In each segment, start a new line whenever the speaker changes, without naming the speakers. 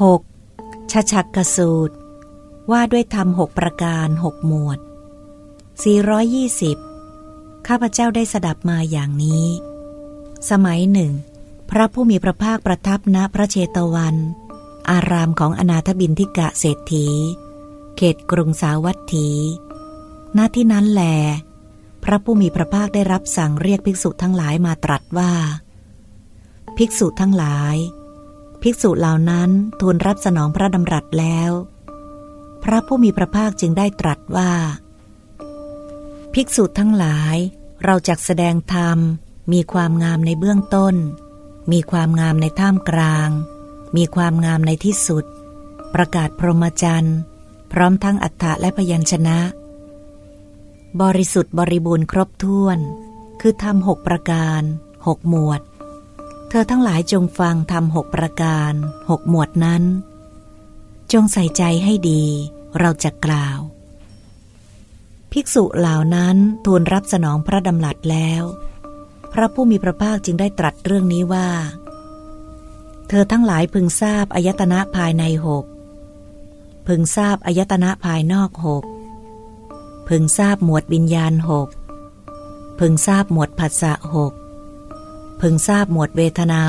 6. ชชักกสูตรว่าด้วยธรรม6ประการ6หมวด420ข้าพเจ้าได้สดับมาอย่างนี้สมัยหนึ่งพระผู้มีพระภาคประทับณพระเชตวัน อารามของอนาถบิณฑิกะเศรษฐีเขตกรุงสาวัตถี ณ ที่นั้นแลพระผู้มีพระภาคได้รับสั่งเรียกภิกษุทั้งหลายมาตรัสว่าภิกษุทั้งหลายภิกษุเหล่านั้นทูลรับสนองพระดำรัสแล้วพระผู้มีพระภาคจึงได้ตรัสว่าภิกษุทั้งหลายเราจักแสดงธรรมมีความงามในเบื้องต้นมีความงามในท่ามกลางมีความงามในที่สุดประกาศพรหมจรรย์พร้อมทั้งอรรถะและพยัญชนะบริสุทธิ์บริบูรณ์ครบถ้วนคือธรรม6ประการ6หมวดเธอทั้งหลายจงฟังธรรม6ประการ6หมวดนั้นจงใส่ใจให้ดีเราจะกล่าวภิกษุเหล่านั้นทูลรับสนองพระดำรัสแล้วพระผู้มีพระภาคจึงได้ตรัสเรื่องนี้ว่าเธอทั้งหลายพึงทราบอายตนะภายใน6พึงทราบอายตนะภายนอก6พึงทราบหมวดวิญญาณ6พึงทราบหมวดผัสสะ6พึงทราบหมวดเวทนา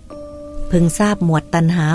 6พึงทราบหมวดตัณหา